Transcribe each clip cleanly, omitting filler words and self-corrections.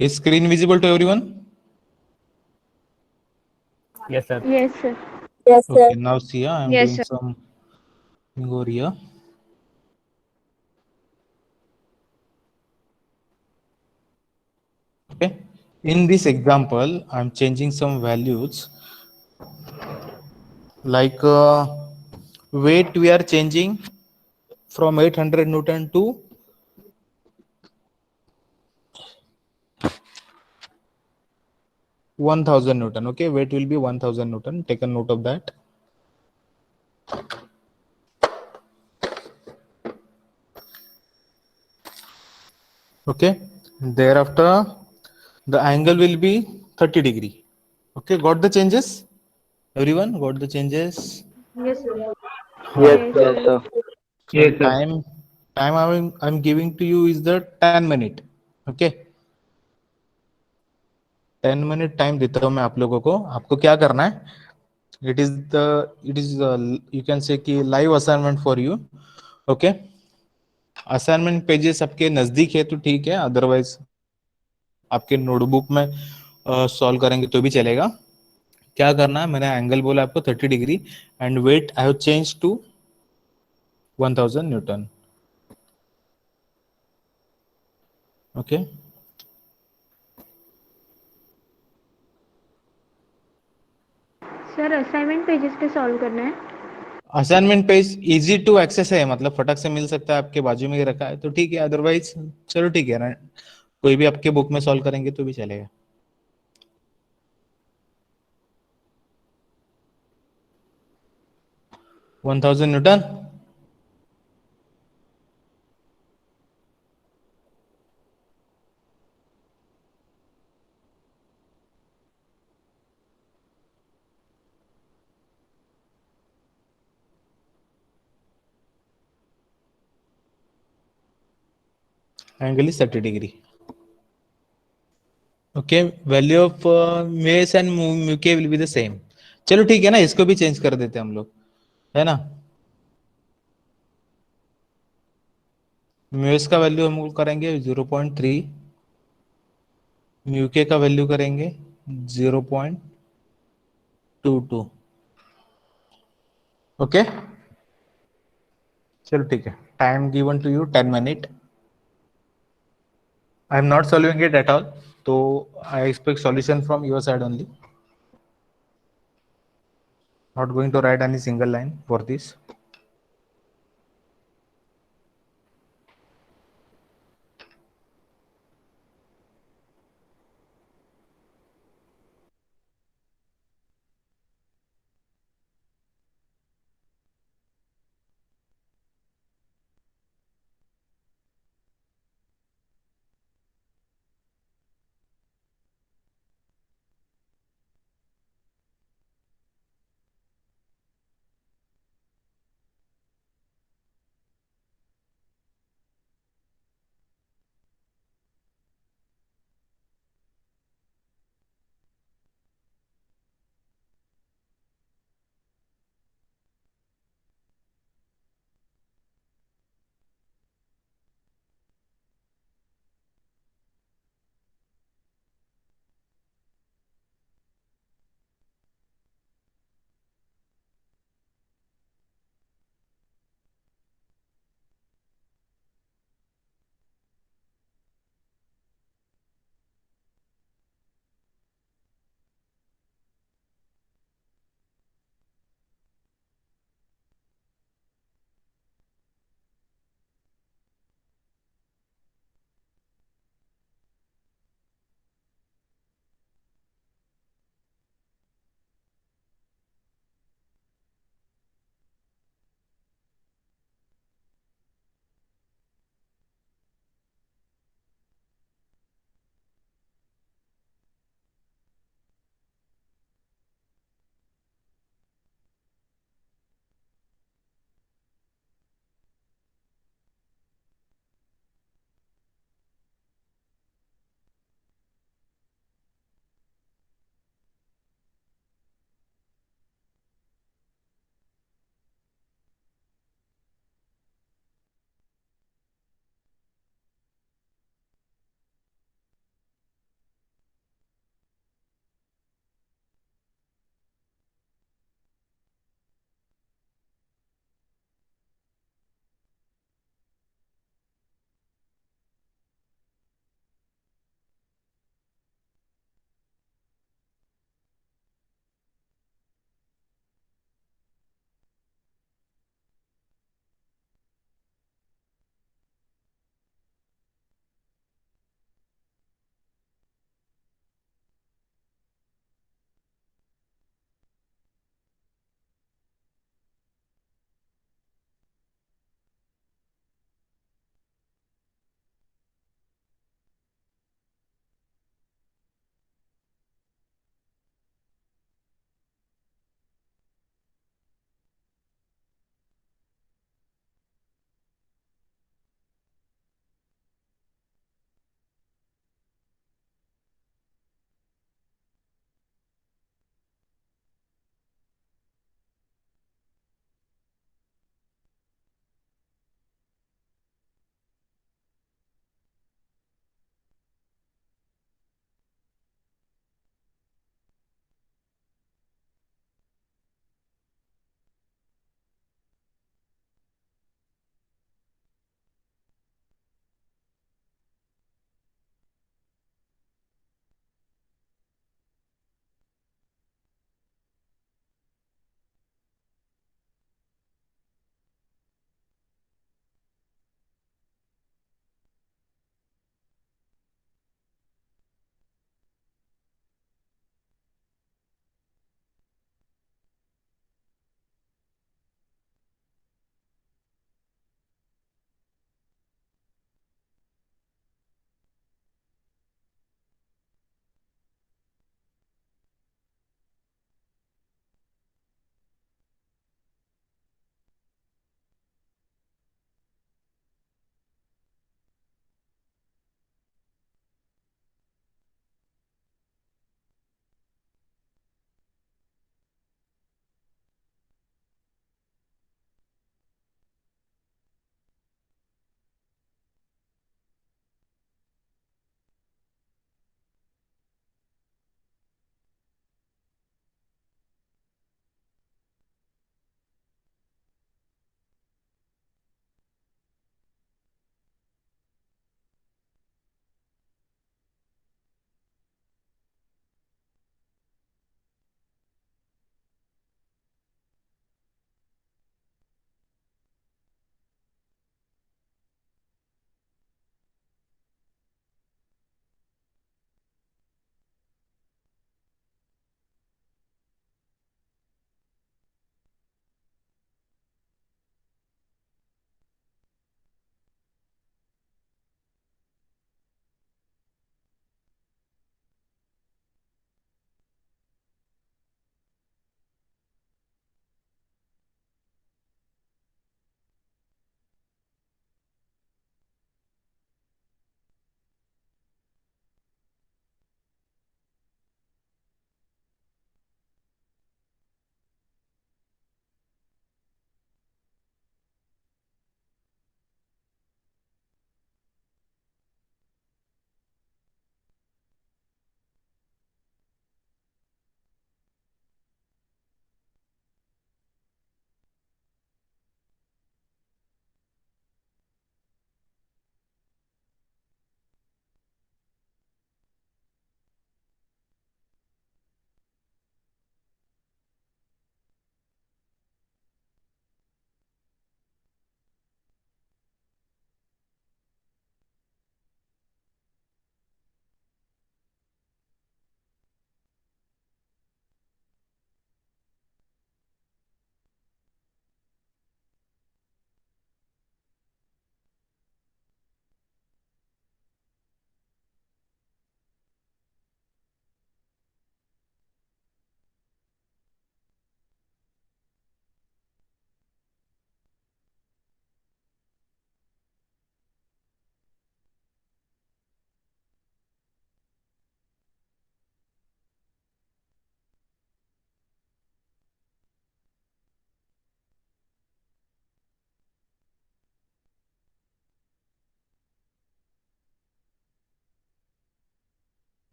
Is screen visible to everyone? Yes, sir. Yes, sir. Yes, sir. Okay, now see, I am Yes, doing sir. some thing over here. Okay. In this example, I'm changing some values like weight we are changing from 800 Newton to 1000 Newton. Okay, weight will be 1000 Newton. Take a note of that. Okay, thereafter the angle will be 30 degree. Okay, got the changes? Everyone got the changes? Yes, sir. Yes, Yes, sir. Yes, sir. sir. And time I'm giving to you is the 10 minute. Okay, 10 minute time देता हूँ मैं आप लोगों को. आपको क्या करना है? It is you can say कि live assignment for you. Okay, assignment pages आपके नजदीक है तो ठीक है, अदरवाइज आपके नोटबुक में सॉल्व करेंगे तो भी चलेगा. क्या करना है? मैंने एंगल बोला आपको 30 degree and weight I have change to 1000 newton. Okay, sir assignment pages पे सॉल्व करना है. Assignment page easy to access है, मतलब फटक से मिल सकता है, आपके बाजू में ही रखा है तो ठीक है, अदरवाइज चलो ठीक है ना, कोई भी आपके बुक में सॉल्व करेंगे तो भी चलेगा. 1000 newton. Angle is 30 degree. Okay, value of mass and mu k will be the same. चलो ठीक है ना, इसको भी चेंज कर देते हैं हम लोग, है ना. म्यूएस का वैल्यू हम लोग करेंगे 0.3, म्यूके का वैल्यू करेंगे 0.22. ओके, चलो ठीक है. Time given to you 10 minute. I am not solving it at all, तो I expect solution from your side only. Not going to write any single line for this.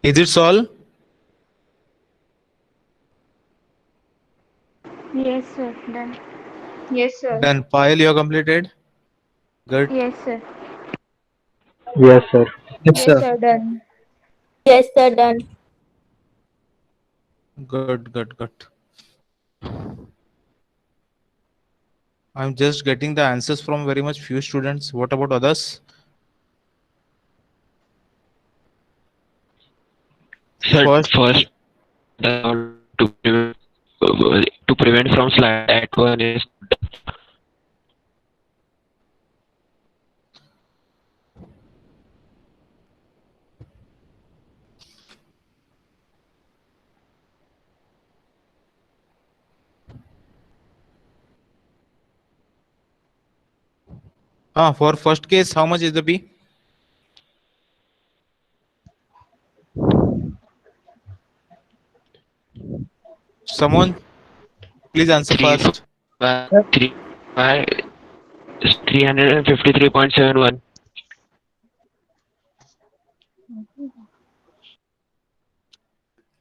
Is it solved? Yes, sir. Done. Yes, sir. Then Payal, you are completed. Good. Yes, sir. Yes, sir. Yes, Yes, sir. sir. Done. Yes, sir, done. Good, good, good. I'm just getting the answers from very much few students. What about others? Sir, First, first to prevent from slide at one is for first case, how much is the P? Someone, please answer three fast. three 353.71.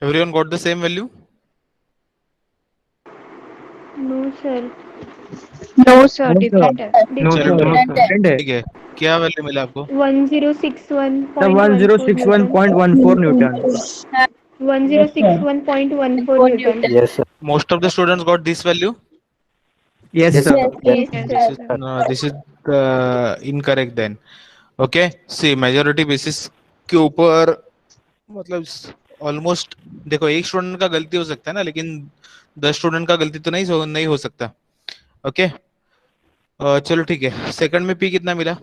Everyone got the same value? No, sir. No, sir. No, sir. Different. No, चलो sir. Different. Different है. ठीक है. क्या value मिला आपको? 1061.14 The Newton. 1061.14 Newton. 1061.14 Newton. Yes, sir. Most of the students got this value. Yes, Yes, sir. sir. Yes, Yes, This sir. is sir. this is incorrect then. Okay. See, majority basis के ऊपर मतलब almost देखो एक student का गलती हो सकता है ना, लेकिन 10 स्टूडेंट का गलती तो नहीं हो सकता. ओके. चलो ठीक है. सेकंड में पी कितना मिला?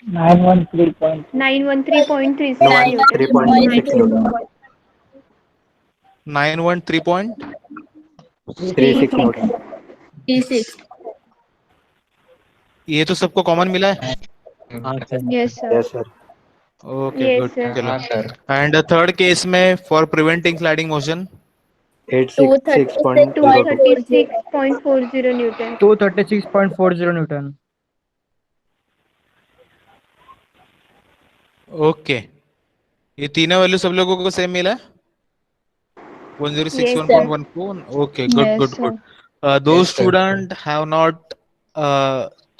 913.36 Newton. 913.6 Newton. 36 Newton. 36. ये तो सबको कॉमन मिला है. हाँ sir. Yes, sir. Yes, sir. Okay Yes, good. sir. चलो. एंड थर्ड केस में for preventing sliding motion 866.02. 236.40 Newton. 236.40 Newton. Okay. ये तीनों वैल्यू सब लोगों को सेम मिला है. Yes, sir. 1061.14. Okay, good, Yes, good, sir. good. Those student have not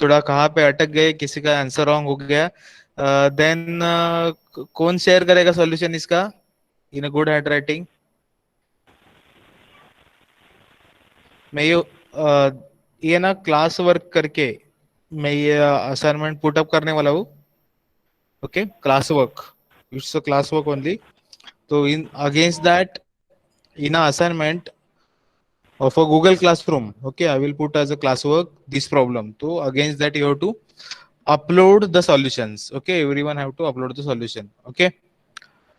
थोड़ा कहाँ पे अटक गए, किसी का आंसर रॉन्ग हो गया. देन कौन शेयर करेगा सॉल्यूशन इसका इन अ गुड हैंडराइटिंग? मैं ये ना क्लास वर्क करके मैं ये असाइनमेंट पुट अप करने वाला हूँ. Okay, class work, it's a class work only. तो in against that in a assignment of a Google Classroom, okay, I will put as a classwork this problem. So against that you have to upload the solutions. Okay, everyone have to upload the solution. Okay,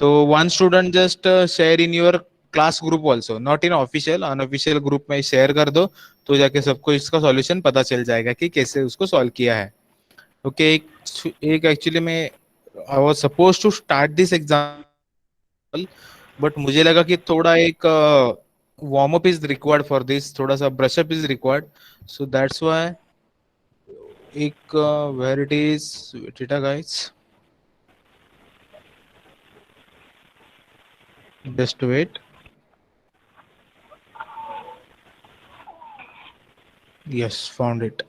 so one student just share in your class group also, not in official, unofficial group में share कर दो तो जाके सबको इसका solution पता चल जाएगा कि कैसे उसको solve किया है. Okay, एक actually में I was supposed to start this example, but मुझे लगा कि थोड़ा एक warm up is required for this, थोड़ा सा brush up is required. So that's why एक where it is data guys, just wait. Yes, found it.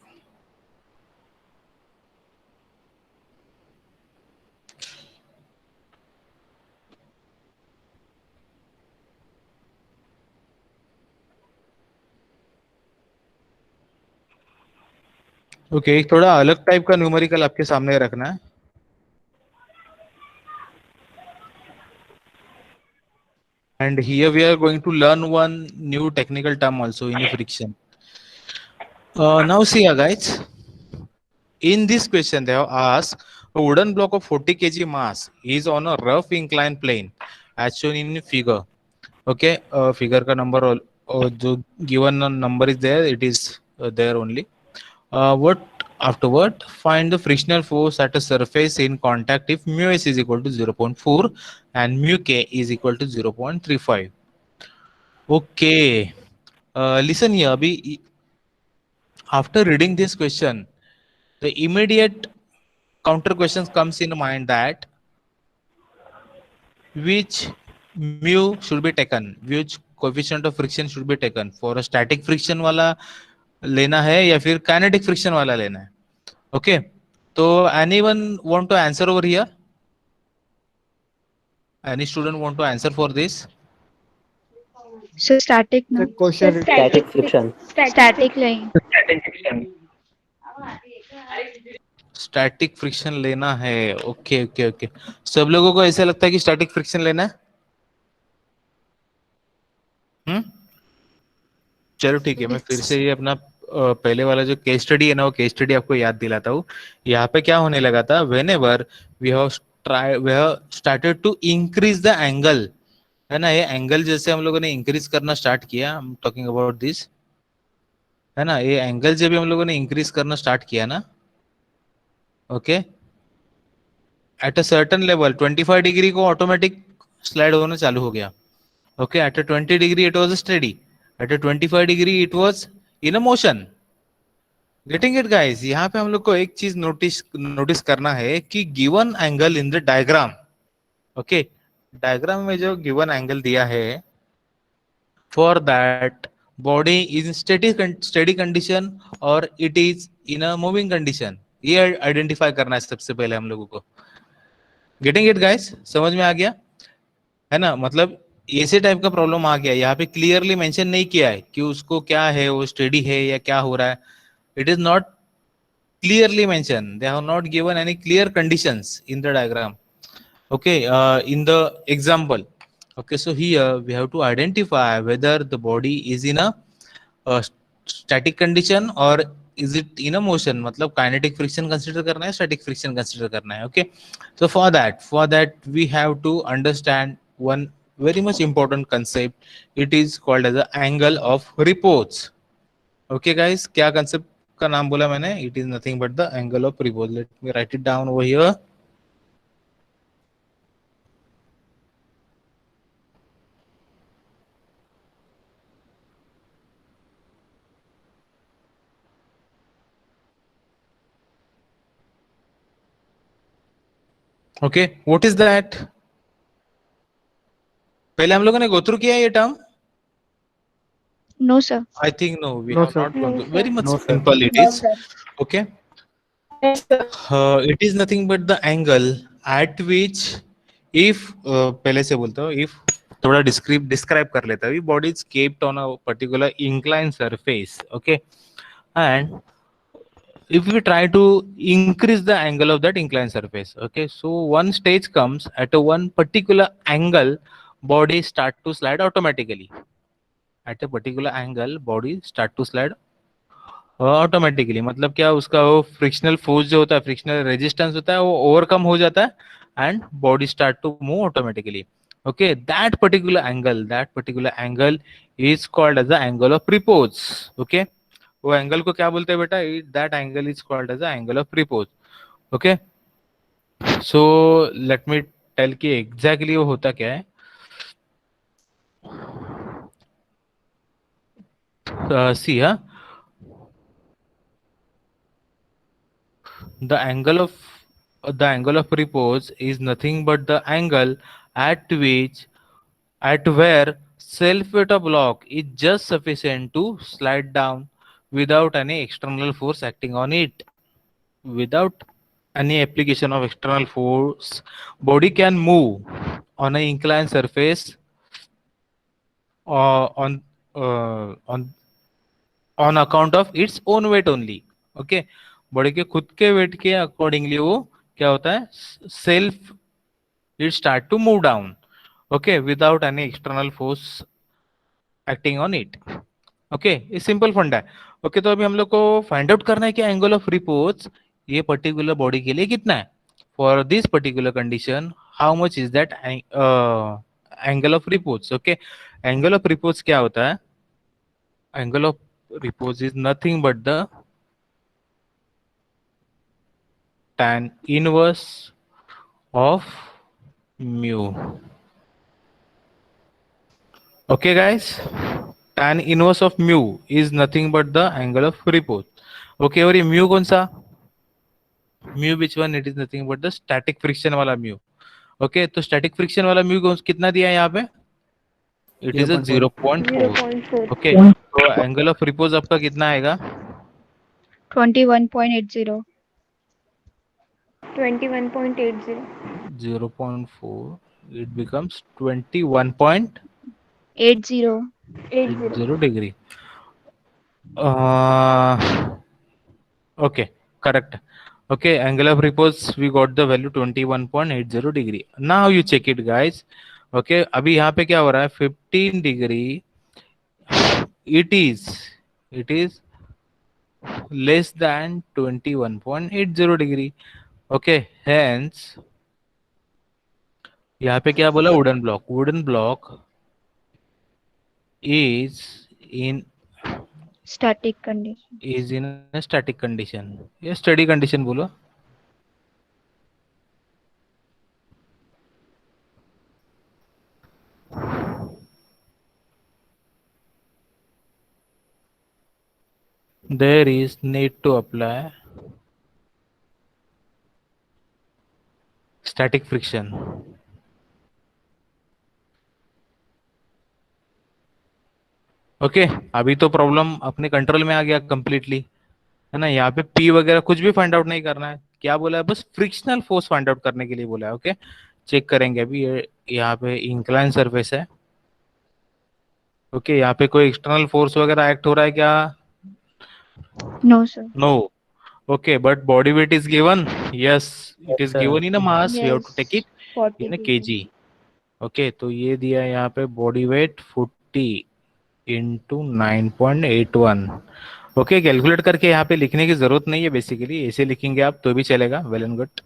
Okay, एक थोड़ा अलग टाइप का न्यूमेरिकल आपके सामने रखना है. And here we are going to learn one new technical term also in friction. Now see guys, in this question they have asked a wooden block of 40 kg mass is on a rough inclined plane as shown in figure. Okay, figure का number जो given number is there, it is there only. What afterward, find the frictional force at a surface in contact if mu s is equal to 0.4 and mu k is equal to 0.35. Okay, listen here. Abhi, after reading this question, the immediate counter questions comes in mind that which mu should be taken, which coefficient of friction should be taken for a static friction वाला लेना है या फिर kinetic friction वाला लेना है. Okay, तो anyone want to answer over here? Any student want to answer for this? So static The no. question Static friction. Static line. Static friction लेना है. ओके ओके ओके, सब लोगों को ऐसा लगता है कि स्टैटिक फ्रिक्शन लेना है. चलो ठीक है, मैं फिर से ये अपना पहले वाला जो केस स्टडी है ना, वो केस स्टडी आपको याद दिलाता हूँ. यहाँ पे क्या होने लगा था, whenever we have started to increase the angle, है ना, ये एंगल जैसे हम लोगों ने इंक्रीज करना स्टार्ट किया, I am talking about this, है ना, ये एंगल जब भी हम लोगों ने इंक्रीज करना स्टार्ट किया ना, okay, at a certain level 25 degree को ऑटोमेटिक स्लाइड होना चालू हो गया. Okay, at a 20 degree it was steady, at a 25 degree it was in a motion. Getting it guys? यहाँ पे हम लोग को एक चीज नोटिस करना है कि given angle in the diagram, okay, diagram में जो गिवन एंगल दिया है, for that body is steady condition और it is in a moving condition, ये आइडेंटिफाई करना है सबसे पहले हम लोगों को. Getting it guys? समझ में आ गया है ना? मतलब ऐसे टाइप का प्रॉब्लम आ गया, यहाँ पे क्लियरली मेंशन नहीं किया है कि उसको क्या है, वो स्टेडी है या क्या हो रहा है. It is not clearly mentioned, they have not given any clear conditions in the diagram, okay, in the example. Okay, so here we have to identify whether the body is in a static condition or is it in a motion. मतलब kinetic friction consider करना है, static friction consider करना है. Okay, so for that we have to understand one very much important concept. It is called as the angle of repose. Okay guys, क्या concept का नाम बोला मैंने? It is nothing but the angle of repose. Let me right it down over here. Okay, what is that? पहले हम लोगों ने go through किया ये term? No sir. I think no, we No, have sir. not gone through. Very much No, sir. simple it is. Okay, it is nothing but the angle at which, if पहले से बोलता हूँ, if थोड़ा describe कर लेता हूँ, body is kept on a particular inclined surface, okay, and if we try to increase the angle of that inclined surface, okay, so one stage comes at a one particular angle, body start to slide automatically. At a particular angle body start to slide automatically. मतलब क्या, उसका वो frictional force जो होता है, frictional resistance होता है, वो ओवरकम हो जाता है and body start to move automatically. Okay, that particular angle is called as the angle of repose. Okay, वो एंगल को क्या बोलते हैं बेटा? That angle is called as the angle of repose. Okay, so let me tell कि exactly वो होता क्या है. See, the angle of repose is nothing but the angle at where self weight of block is just sufficient to slide down without any external force acting on it. Without any application of external force, body can move on an inclined surface on account of its own weight only. Okay, body के खुद के wait के accordingly वो क्या होता है, self it start to move down, okay, without any external force acting on it. Okay, ये simple फंडा है. ओके, तो अभी हम लोग को फाइंड आउट करना है कि एंगल ऑफ रिपोज ये पर्टिकुलर बॉडी के लिए कितना है. For this particular condition how much is that angle of repose. Okay, angle of repose क्या होता है? Angle of repose is nothing but the tan inverse of mu. Okay guys, tan inverse of mu is nothing but the angle of repose. Okay, और ये mu कौन सा? mu which one? It is nothing but the static friction वाला mu. Okay, तो static friction वाला mu कितना दिया है यहाँ पे? It is a 0.4. ओके, तो एंगल ऑफ रिपोज आपका कितना आएगा? 21.80. 21.80. 0.4, it becomes 21.80 80. degree. Okay, correct. Okay, angle of repose we got the value 21.80 degree. Now you check it guys. Okay, अभी यहाँ पे क्या हो रहा है? 15 degree. It is less than 21.80 degree. Okay, hence यहाँ पे क्या बोला? Wooden block is in Static condition. a static condition. ये steady condition बोलो. There is need to apply static friction. Okay, अभी तो प्रॉब्लम अपने कंट्रोल में आ गया कंप्लीटली, है ना? यहाँ पे पी वगैरह कुछ भी फाइंड आउट नहीं करना है. क्या बोला है? बस फ्रिक्शनल फोर्स फाइंड आउट करने के लिए बोला है. ओके, चेक करेंगे अभी. ये यहाँ पे इंक्लाइन सरफेस है. ओके, यहाँ पे कोई एक्सटर्नल फोर्स वगैरह एक्ट हो रहा है क्या? No, sir. No. Okay, but body weight is given. Yes, it is sir. given in a mass. We have Yes. to take it 40 in a kg. kg. Okay, तो ये दिया है यहाँ पे body weight 40 into 9.81. Okay, calculate करके यहाँ पे लिखने की जरूरत नहीं है, बेसिकली ऐसे लिखेंगे आप तो भी चलेगा. Well and good.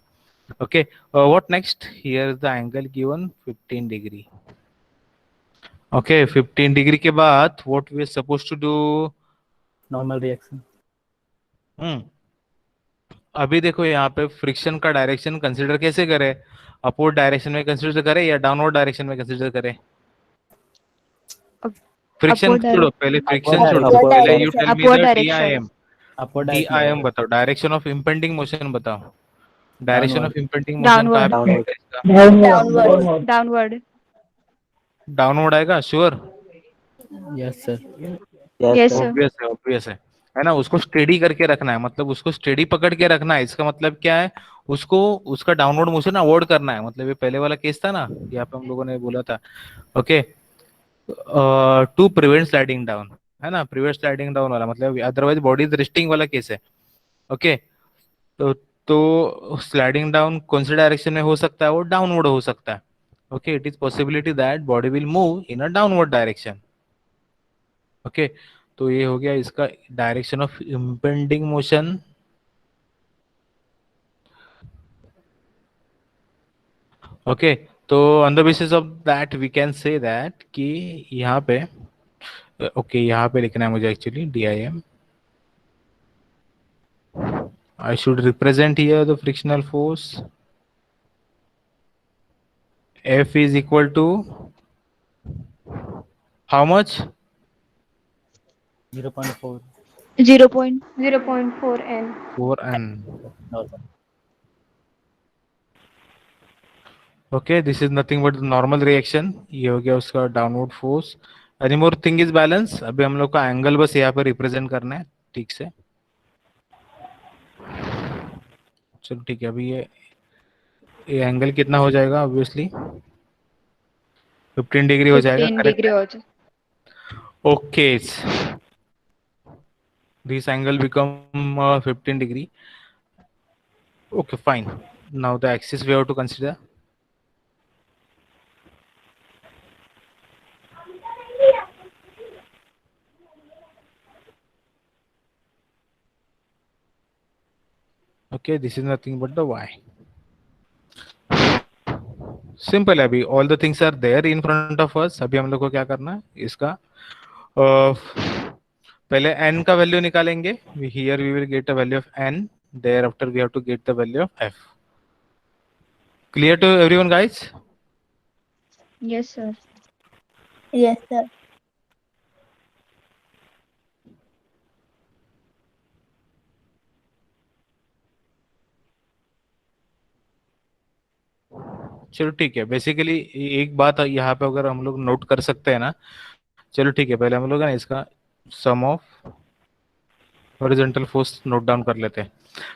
Okay, what next? Here is the angle given 15 degree. Okay, 15 degree के बाद what we are suppose to do? Normal reaction. अभी देखो यहाँ पे फ्रिक्शन का डायरेक्शन कंसीडर कैसे करें? अपवर्ड डायरेक्शन में कंसीडर करें या डाउनवर्ड डायरेक्शन में कंसीडर करें? फ्रिक्शन Upward छोड़ो, direction. पहले फ्रिक्शन Upward छोड़ो, direction. पहले you tell me Upward the direction. TIM. Upward TIM direction. बताओ, डायरेक्शन ऑफ इंपेंडिंग मोशन बताओ. Direction of impending motion Downward. कहाँ पे Downward. इसका? Downward. Downward. डाउनवर्ड आएगा, sure? Yes, sir. Yes, sir. Obvious है ना? उसको स्टेडी करके रखना है, मतलब उसको स्टेडी पकड़ के रखना है. इसका मतलब क्या है? उसको उसका डाउनवर्ड मोशन अवॉइड करना है. मतलब ये पहले वाला केस था ना, यहाँ पे हम लोगों ने बोला था. Okay, to prevent sliding down, है ना? प्रिवेंट स्लाइडिंग डाउन वाला मतलब अदरवाइज बॉडी इज रेस्टिंग वाला केस है. ओके, तो स्लाइडिंग डाउन कौन से डायरेक्शन में हो सकता है? वो डाउनवर्ड हो सकता है. Okay, it is possibility that body will move in a downward direction. Okay, तो ये हो गया इसका direction of impending motion. Okay, तो on the basis of that we can say that कि यहाँ पे ओके, यहाँ पे लिखना है मुझे actually DIM. I should represent here the frictional force. F is equal to how much? 0.4. 0.4N. 4N. No, sir. Okay, this is nothing but the normal reaction. ये हो गया उसका downward force. Any more thing is balance. अभी हम लोग का angle बस यहाँ पे रिप्रेजेंट करना है ठीक से. चलो ठीक है, अभी ये एंगल कितना हो जाएगा? ऑब्वियसली 15 डिग्री हो जाएगा. 15 करेक्ट. degree हो जाए. Okay, this angle become 15 degree. Okay, fine. Now the axis we have to consider. Okay, this is nothing but the y. Simple है. अभी all the things are there in front of us. अभी हम लोग को क्या करना है? इसका पहले n का वैल्यू निकालेंगे. Here we will get a value of n. Thereafter we have to get the value of f. Clear to everyone guys? Yes, sir. Yes, sir. चलो ठीक है, बेसिकली एक बात यहाँ पे अगर हम लोग नोट कर सकते हैं ना, चलो ठीक है, पहले हम लोग है ना इसका sum of horizontal force note down कर लेते हैं।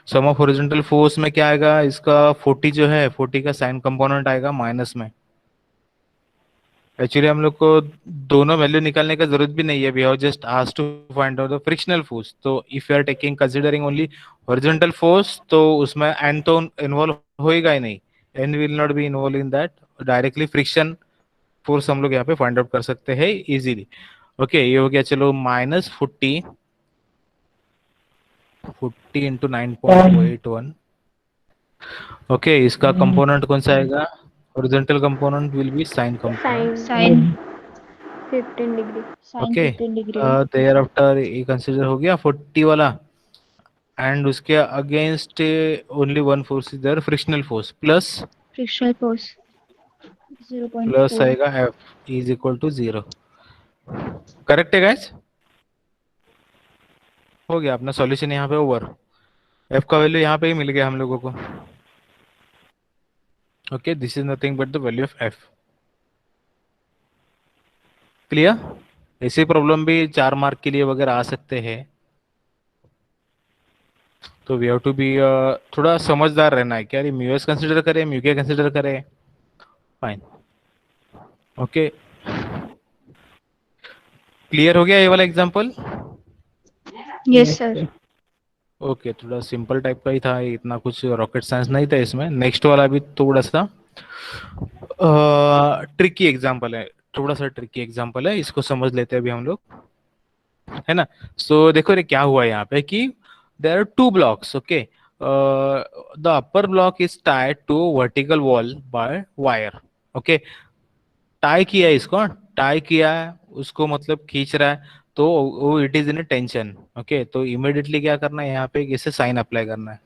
सम ऑफ हॉरिजॉन्टल फोर्स में क्या आएगा, इसका 40 जो है 40 का साइन कंपोनेंट आएगा माइनस में। एक्चुअली हम लोग को दोनों वैल्यू निकालने का जरूरत भी नहीं है, we have just asked to find out the frictional force. तो if you are taking considering only horizontal force तो उसमें एन तो इन्वॉल्व होएगा ही नहीं, N will not be involve in that, directly friction force हम लोग यहाँ पे फाइंड आउट कर सकते हैं इजीली। ओके, ये हो गया, चलो -40 40 इंटू 9.81। ओके, इसका कंपोनेंट कौन सा आएगा, horizontal component will be sine component. Sine 15 degree. Sin okay, 15 degree. Thereafter ये कंसीडर हो गया 40 वाला, एंड उसके against only one force is there, frictional force plus frictional force plus 0.4। आएगा F is equal to 0। Correct है guys, हो गया अपना सॉल्यूशन यहाँ पे ओवर। F का वैल्यू यहाँ पे ही मिल गया हम लोगों को। Okay, this is nothing but the value of F। Clear? ऐसी प्रॉब्लम भी 4 मार्क के लिए वगैरह आ सकते हैं, तो वी हैव टू बी थोड़ा समझदार रहना है, क्या म्यूएस कंसीडर करें म्यूके कंसीडर करें। फाइन, ओके, क्लियर हो गया ये वाला एग्जांपल? Yes sir. ओके, थोड़ा सिंपल टाइप का ही था, इतना कुछ रॉकेट साइंस नहीं था इसमें। नेक्स्ट वाला भी थोड़ा सा ट्रिकी एग्जांपल है, थोड़ा सा ट्रिकी एग्जांपल है, इसको समझ लेते हैं अभी हम लोग, है ना। सो देखो ये क्या हुआ यहाँ पे कि there are 2 blocks, okay, the upper block is tied to vertical wall by wire. Okay, tie किया है, इसको टाई किया है, उसको मतलब खींच रहा है, तो वो it is in tension. Okay, तो इमिडिएटली क्या करना है, यहाँ पे इसे साइन अप्लाई करना है।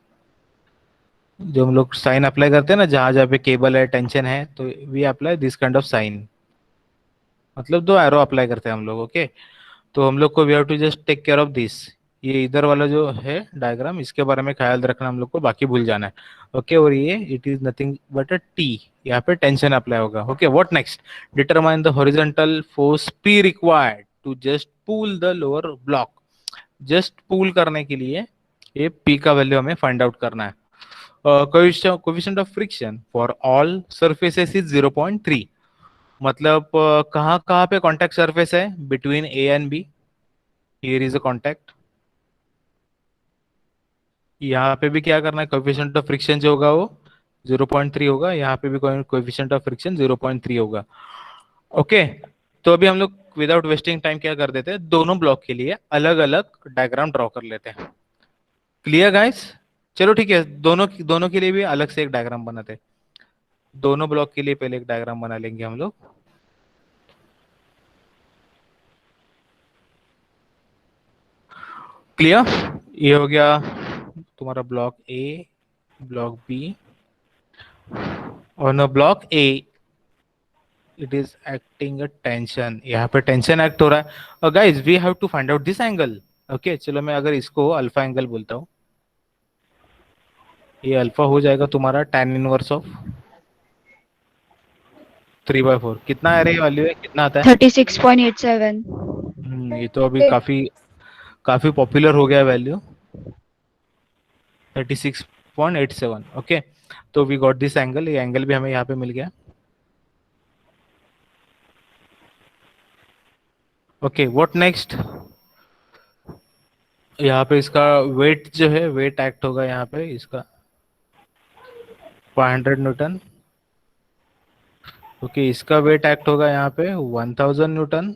जो हम लोग साइन अप्लाई करते हैं ना, जहां जहाँ पे केबल है, टेंशन है, तो we apply this kind of sign, मतलब 2 एरो अप्लाई करते हैं हम लोग। ओके, तो हम लोग को we have to just take care of this, ये इधर वाला जो है डायग्राम, इसके बारे में ख्याल रखना हम लोग को, बाकी भूल जाना है। ओके, और ये it is nothing but a T, यहाँ पे टेंशन अप्लाई होगा। Okay, what next, determine the horizontal force P required to just pull the lower block. Just pull करने के लिए ये पी का वैल्यू हमें फाइंड आउट करना है। Coefficient of friction for all surfaces is 0.3, मतलब कहाँ कहाँ पे कॉन्टैक्ट सरफेस है between A and B, here is a contact. यहाँ पे भी क्या करना है, कोएफिशिएंट ऑफ फ्रिक्शन जो होगा वो 0.3 होगा, यहाँ पे भी कोएफिशिएंट ऑफ फ्रिक्शन 0.3 होगा। ओके, तो अभी हम लोग विदाउट वेस्टिंग टाइम क्या कर देते हैं, दोनों ब्लॉक के लिए अलग अलग डायग्राम ड्रॉ कर लेते हैं। Clear guys? चलो ठीक है, दोनों दोनों के लिए भी अलग से एक डायग्राम बनाते हैं। दोनों ब्लॉक के लिए पहले एक डायग्राम बना लेंगे हम लोग। क्लियर? ये हो गया तुम्हारा ब्लॉक ए, ब्लॉक बी, और block A it is acting a tension, यहाँ पे टेंशन एक्ट हो रहा है। Guys we have to find out this angle. Okay, चलो मैं अगर इसको अल्फा एंगल बोलता हूँ, ये अल्फा हो जाएगा तुम्हारा tan इनवर्स ऑफ 3/4। कितना है रे वैल्यू है, कितना आता है? 36.87। ये तो अभी काफी काफी पॉपुलर हो गया वैल्यू, 36.87। ओके, तो वी गॉट दिस एंगल, ये एंगल भी हमें यहाँ पे मिल गया। ओके, व्हाट नेक्स्ट, यहाँ पे इसका वेट जो है, वेट एक्ट होगा यहाँ पे इसका 500 न्यूटन। ओके, इसका वेट एक्ट होगा यहाँ पे 1000 newton.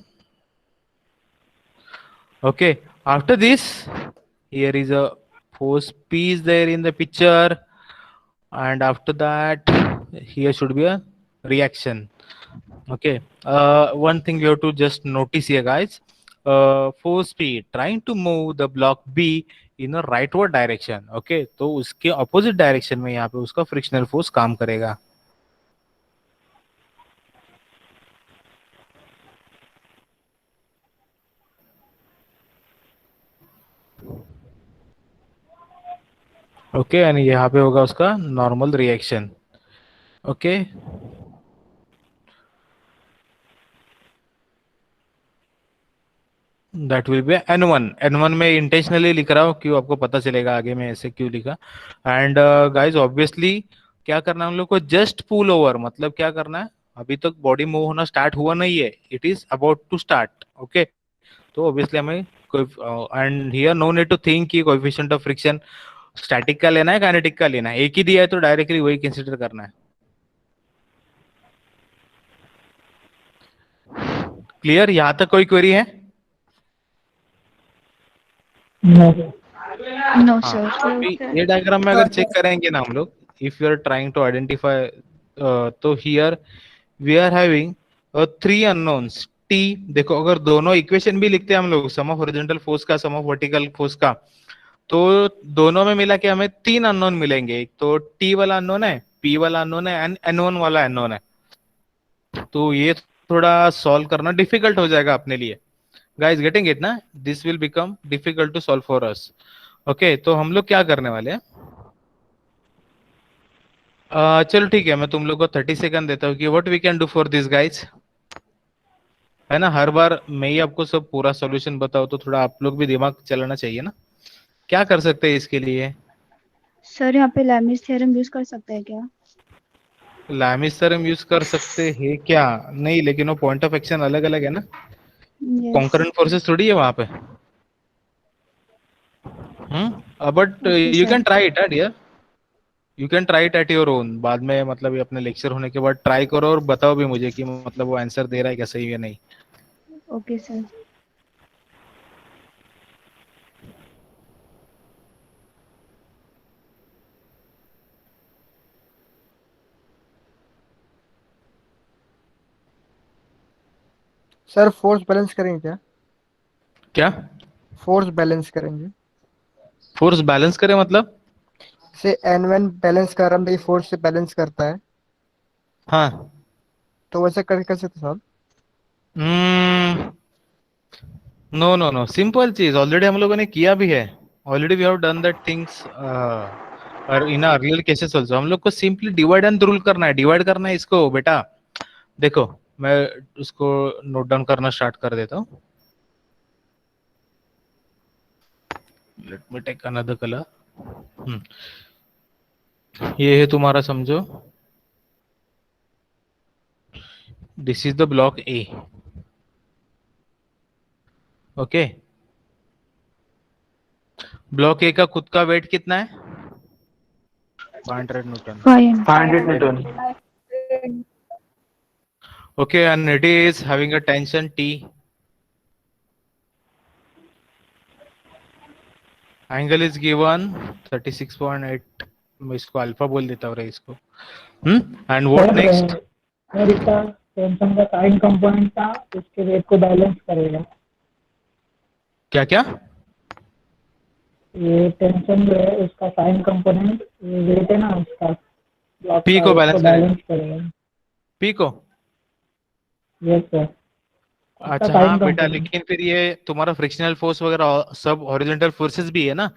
Okay, after this here is a force P is there in the picture, and after that here should be a reaction. Okay, one thing you have to just notice here guys, force P trying to move the block B in a rightward direction. Okay, तो उसके opposite direction में यहाँ पे उसका frictional force काम करेगा। Okay, and यहाँ पे होगा उसका normal reaction. Okay, that will be N1। N1 में इंटेंशनली लिख रहा हूँ, क्यों आपको पता चलेगा आगे में ऐसे क्यों लिखा। एंड गाइस ऑब्वियसली क्या करना है हम लोग को, जस्ट पुल ओवर, मतलब क्या करना है, अभी तक बॉडी मूव होना स्टार्ट हुआ नहीं है, it is about to start. Okay, तो ऑब्वियसली हमें and here no need to think कि कोएफिशिएंट ऑफ फ्रिक्शन स्टैटिक का लेना है काइनेटिक का लेना है, एक ही दिया है तो डायरेक्टली वही कंसीडर करना है। क्लियर, यहां तक कोई क्वेरी है? No, हाँ, sir. अभी ये डायग्राम में अगर चेक करेंगे ना हम लोग, if you are trying to identify, तो here we are having 3 unknowns T. देखो अगर दोनों इक्वेशन भी लिखते हैं हम लोग, सम ऑफ हॉरिजॉन्टल फोर्स का, सम ऑफ वर्टिकल फोर्स का, तो दोनों में मिला के हमें 3 अननोन मिलेंगे। एक तो टी वाला अननोन है, पी वाला अननोन है, एंड एन1 वाला अननोन है। तो ये थोड़ा सॉल्व करना डिफिकल्ट हो जाएगा अपने लिए। गाइस गेटिंग इट ना, this will become difficult to solve for us. Okay, तो हम लोग क्या करने वाले हैं, चलो ठीक है, मैं तुम लोग को 30 सेकंड देता हूँ कि what we can do for this guys, है ना। हर बार मैं ही आपको सब पूरा सॉल्यूशन बताऊँ तो थोड़ा आप लोग भी दिमाग चलाना चाहिए ना। क्या कर सकते हैं इसके लिए? सर यहाँ पे लैमिस थ्योरम यूज कर सकते हैं क्या? लैमिस थ्योरम यूज कर सकते हैं क्या? नहीं, लेकिन वो पॉइंट ऑफ एक्शन अलग अलग है ना, यस। कॉन्करेंट फोर्सेस थोड़ी है वहां पे। But okay you sir. Can try it dear, you can try it at your own. बाद में मतलब ये अपने लेक्चर होने के बाद ट्राई करो और बताओ भी मुझे कि मतलब वो आंसर दे रहा है क्या, सही है नहीं। Okay sir. Sir force balance करेंगे क्या? क्या फोर्स बैलेंस करेंगे। फोर्स बैलेंस करे मतलब? से N1 बैलेंस कर रहा है, फोर्स से बैलेंस करता है, हाँ, तो वैसे कर सकते साहब। नो नो नो, सिंपल चीज ऑलरेडी हम लोगों ने किया भी है। Already we have done that things और इन अर्लियर केसेस आल्सो। हम लोग को सिंपली डिवाइड एंड रूल करना है, डिवाइड करना है इसको बेटा। देखो मैं उसको नोट डाउन करना स्टार्ट कर देता हूँ। Let me take another colour. ये है तुम्हारा, समझो this is the block A. Okay, block A का खुद का वेट कितना है? 500 newton. 500 Newton. Okay, and it is having a tension T. Angle is given 36.8. मैं इसको अल्फा बोल देता हूँ इसको। And what next? सर इसका टेंशन का साइन कंपोनेंट था, उसके वेट को बैलेंस करेगा। क्या क्या? ये टेंशन जो है उसका साइन कंपोनेंट, ये वेट है ना उसका, ब्लॉक P का, को उसको बैलेंस बैलेंस करेगा। P को? Yes sir. अच्छा हाँ बेटा, लेकिन फिर ये तुम्हारा फ्रिक्शनल फोर्स वगैरह सब हॉरिजॉन्टल फोर्सेस भी है ना।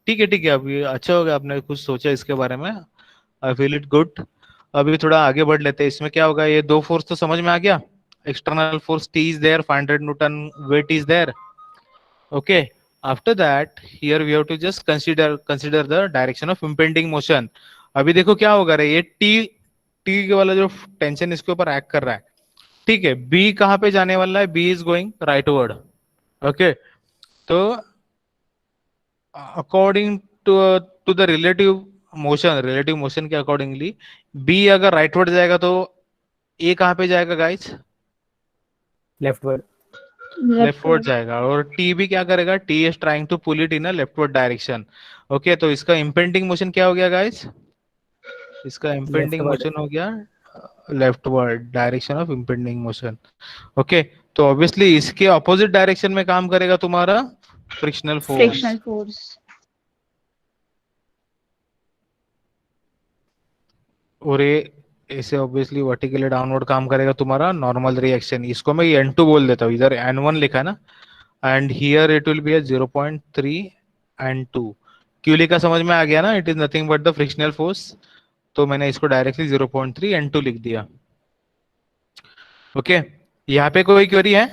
ठीक है, अभी अच्छा हो गया आपने कुछ सोचा इसके बारे में। I feel it good. अभी थोड़ा आगे बढ़ लेते हैं। इसमें क्या होगा, ये दो फोर्स तो समझ में आ गया। External force T is there, 500 newton weight is there. Okay, after that here we have to just consider the direction of impending motion। अभी देखो क्या होगा रे, ये टी वाला जो टेंशन इसके ऊपर एक्ट कर रहा है, ठीक है। बी कहाँ पे जाने वाला है? B is going rightward. Okay, तो according to the relative motion के अकॉर्डिंगली बी अगर राइटवर्ड जाएगा तो ए कहाँ पे जाएगा गाइस? Leftward. लेफ्टवर्ड जाएगा। और टी भी क्या करेगा? T is trying to pull it in a leftward direction. Okay, तो इसका इंपेंडिंग मोशन क्या हो गया गाइस? इसका इंपेंडिंग Leftward. मोशन हो गया leftward, direction of impending motion. Okay, तो ऑब्वियसली इसके ऑपोजिट डायरेक्शन में काम करेगा तुम्हारा फ्रिक्शनल फोर्स। Frictional force. और ये ऐसे ऑब्वियसली वर्टिकली डाउनवर्ड काम करेगा तुम्हारा नॉर्मल रिएक्शन। इसको मैं N2 बोल देता हूँ, इधर N1 लिखा है ना, and here it will B 0.3 N2। क्यों लिखा समझ में आ गया ना? It is nothing but the frictional force, तो मैंने इसको डायरेक्टली 0.3 N2 लिख दिया। ओके, यहाँ पे कोई क्वेरी है?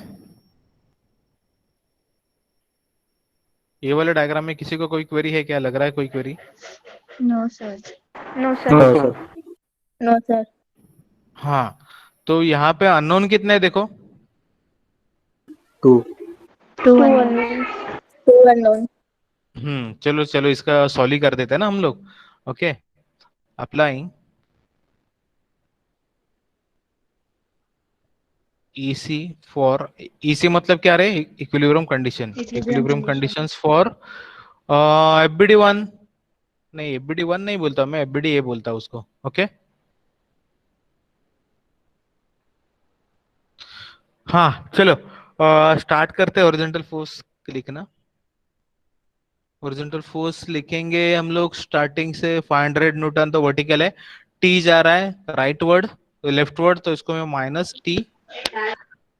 ये वाले डायग्राम में किसी को कोई क्वेरी है क्या? लग रहा है कोई query? No sir. No no sir. Sir. No sir. हाँ, तो यहाँ पे अननोन कितने हैं देखो? 2. 2 2 unknown। unknowns। 2 unknown। चलो चलो इसका सॉल्व ही कर देते हैं ना हम लोग। Okay, applying EC for, EC मतलब क्या रहे? Equilibrium condition, equilibrium conditions for FBD1, नहीं FBD1 नहीं बोलता मैं, FBD बोलता उसको। ओके, हाँ चलो स्टार्ट करते हैं। ओरिजेंटल फोर्स लिखना, ओरिजेंटल फोर्स लिखेंगे हम लोग स्टार्टिंग से 500 न्यूटन तो वर्टिकल है, टी जा रहा है राइट वर्ड, तो लेफ्ट वर्ड, तो इसको मैं माइनस टी,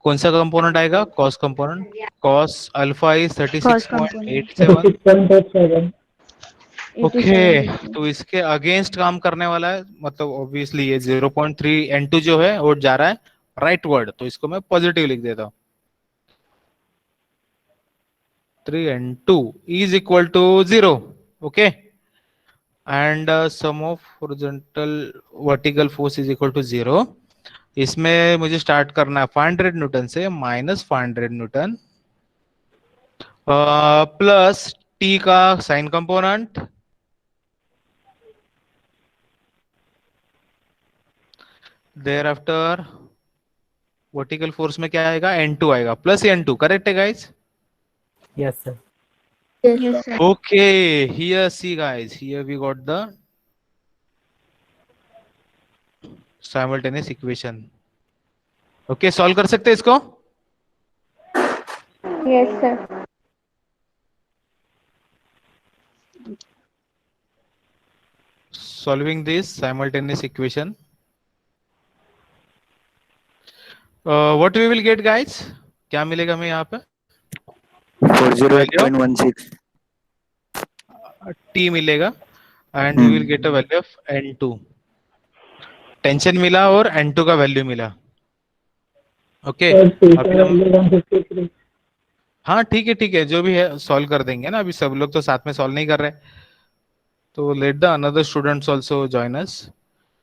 कौन सा कंपोनेंट आएगा? Cos component, cos alpha is Cos component 36.87। 36.87। Okay, तो इसके अगेंस्ट काम करने वाला है, मतलब ऑब्वियसली ये 0.3 N2 जो है वो जा रहा है राइट वर्ड, तो इसको मैं पॉजिटिव लिख देता हूँ। 3 N2 is equal to 0. Okay, and sum of horizontal vertical force is equal to 0। इसमें मुझे स्टार्ट करना है 500 न्यूटन से, माइनस 500 न्यूटन प्लस टी का sine component, thereafter vertical force में क्या आएगा? N2 आएगा, प्लस N2, करेक्ट है guys? Yes sir. Yes sir। Okay, here see guys, here we got the simultaneous equation. Okay, solve कर सकते हैं इसको? Yes sir. Solving this simultaneous equation, what we will get guys? क्या मिलेगा हमें यहाँ पे? 408.16 T मिलेगा and we will get a value of N2, tension मिला और N2 का वैल्यू मिला। ओके, अभी हम 153। हाँ ठीक है जो भी है सॉल्व कर देंगे ना, अभी सब लोग तो साथ में सॉल्व नहीं कर रहे, तो let the another students also join us,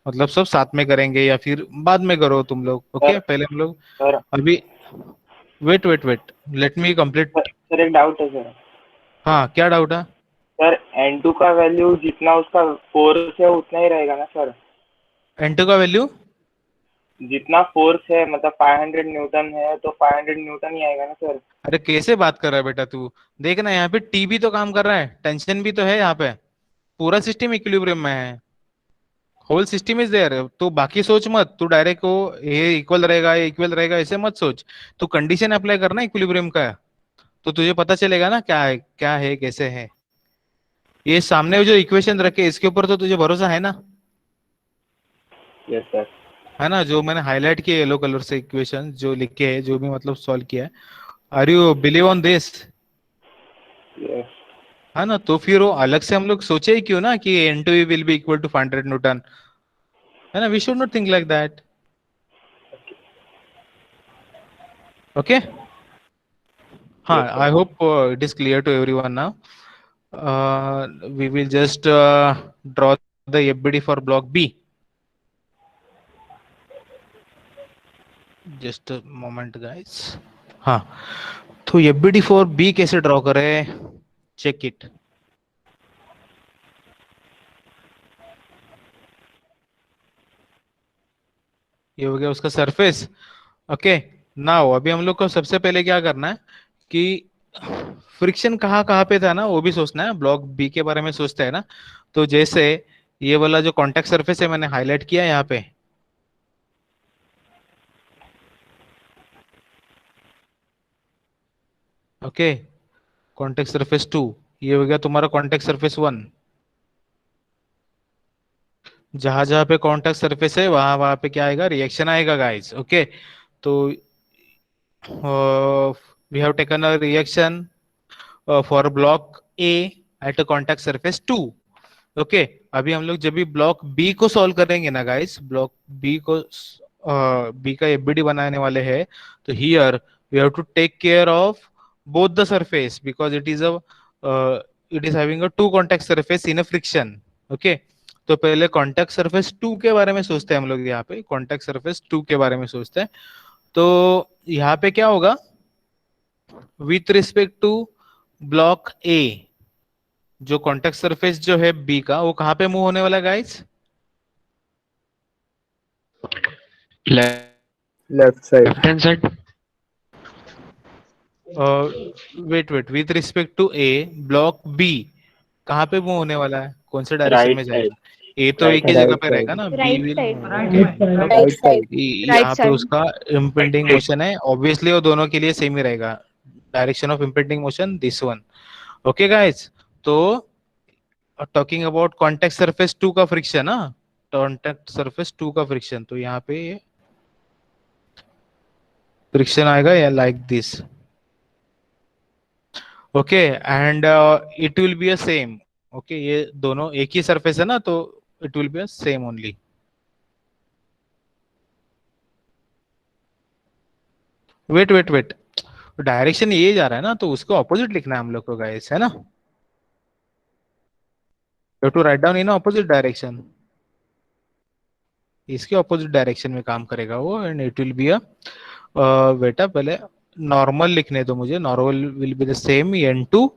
मतलब सब साथ में करेंगे या फिर बाद में करो तुम लोग। ओके, पहले हम लोग अभी wait let me complete. Sir एक डाउट है सर। हाँ, क्या डाउट है? सर N2 का वैल्यू जितना उसका फोर्स है उतना ही रहेगा ना सर? N2 का वैल्यू जितना फोर्स है मतलब 500 न्यूटन है तो 500 न्यूटन ही आएगा ना सर? अरे कैसे बात कर रहा है बेटा तू? देख ना यहाँ पे टी भी तो काम कर रहा है, टेंशन भी तो है यहाँ पे, पूरा सिस्टम इक्विलिब्रियम में है, होल सिस्टम इज देयर। तो बाकी सोच मत, तू डायरेक्ट को ये इक्वल रहेगा ये इक्वल रहेगा ऐसे मत सोच, तू कंडीशन अप्लाई करना इक्विलिब्रियम का, तो तुझे पता चलेगा ना क्या है कैसे है। ये सामने जो इक्वेशन रखे इसके ऊपर तो तुझे भरोसा है ना? Yes sir. है ना, जो मैंने हाईलाइट किया येलो कलर से इक्वेशन जो लिखे है, जो भी मतलब सॉल्व किया है, are you believe on this? Yes. है ना, तो फिर वो अलग से हम लोग सोचे ही क्यों ना कि N2 will be equal to 500 newton, है ना, we should not think like that. Okay, हाँ, I hope it is clear to everyone now. We will just draw the FBD for block B. Just a moment guys. हाँ, तो FBD for B कैसे draw करें? Check it. ये हो गया उसका surface. Okay, now अभी हम लोग को सबसे पहले क्या करना है कि फ्रिक्शन कहाँ पे था ना वो भी सोचना है, ब्लॉक बी के बारे में सोचते हैं ना। तो जैसे ये वाला जो कॉन्टेक्ट सरफेस है मैंने हाईलाइट किया यहाँ पे, ओके, कॉन्टेक्ट सरफेस 2, ये हो गया तुम्हारा कॉन्टेक्ट सरफेस 1। जहां जहां पे कॉन्टेक्ट सरफेस है वहां वहां पे क्या आएगा? रिएक्शन आएगा गाइस। ओके, तो we have taken a reaction for block A at a contact surface 2। Okay, अभी हम लोग जब भी ब्लॉक बी को सॉल्व करेंगे ना गाइस, ब्लॉक बी को बी का FBD बनाने वाले हैं, तो here we have to take care of both the surface because it is a it is having a two contact surface in a friction. Okay, तो पहले कॉन्टैक्ट सरफेस 2 के बारे में सोचते हैं हम लोग. यहाँ पे कॉन्टैक्ट सरफेस 2 के बारे में सोचते हैं. तो यहाँ पे क्या होगा, with respect to block A, जो कॉन्टैक्ट सरफेस जो है बी का, वो कहाँ पे मूव होने वाला है guys? Left side. Left hand side. Wait with respect to A, block B कहाँ पे मूव होने वाला है? कौन से डायरेक्शन में राइट जाएगा? साइड. ए तो एक ही Right जगह पे side. रहेगा ना. B Right will side. Right Right side. यहाँ पे side. उसका इम्पेंडिंग मोशन है. ऑब्वियसली वो दोनों के लिए सेम ही रहेगा. Direction of impending motion this one. Okay guys, तो टॉकिंग अबाउट कॉन्टैक्ट सरफेस 2 का फ्रिक्शन, ना कॉन्टैक्ट सरफेस 2 का फ्रिक्शन, तो यहाँ पे फ्रिक्शन आएगा या like this. Okay, and it will be a same. Okay, ये दोनों एक ही सरफेस है ना, तो it will be a same only. Wait direction ये जा रहा है ना, तो उसको ऑपोजिट लिखना है हम लोग को गाइस, है ना. You to write down in opposite direction. इसके ऑपोजिट डायरेक्शन में काम करेगा वो. And it will be a, बेटा पहले नॉर्मल लिखने दो मुझे. Normal will be the same n2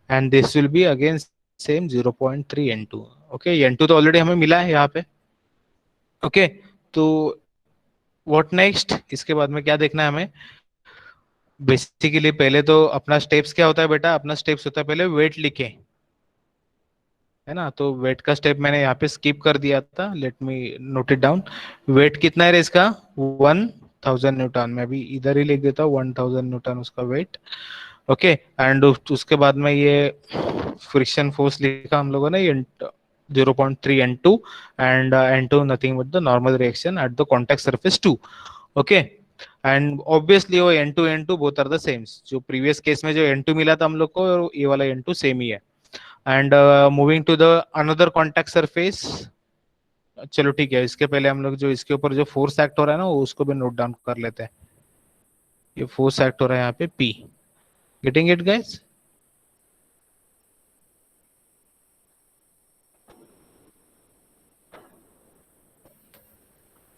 and this will be again same 0.3 n2. Okay, n2 तो ऑलरेडी हमें मिला है यहाँ पे. ओके, तो व्हाट नेक्स्ट? इसके बाद में क्या देखना है हमें? बेसिकली पहले तो अपना स्टेप्स क्या होता है बेटा? अपना स्टेप्स होता है पहले वेट लिखें, है ना. तो वेट का स्टेप मैंने यहाँ पे स्किप कर दिया था. Let me note it down. Weight कितना है इसका? 1000 न्यूटन. मैं अभी इधर ही लिख देता हूँ 1000 न्यूटन उसका वेट. ओके, एंड उसके बाद में ये फ्रिक्शन फोर्स लिखा हम लोगों ने, ये 0.3 n2 and n2 nothing but the normal reaction at the contact surface 2. Okay, and obviously वो n2 both are the same. जो प्रीवियस केस में जो n2 मिला था हम लोग को, ये वाला n2 सेम ही है. And moving to the another contact surface. चलो ठीक है, इसके पहले हम लोग जो इसके ऊपर जो फोर्स एक्ट हो रहा है ना, उसको भी नोट डाउन कर लेते हैं. ये फोर्स एक्ट हो रहा है यहाँ पे P. Getting it guys?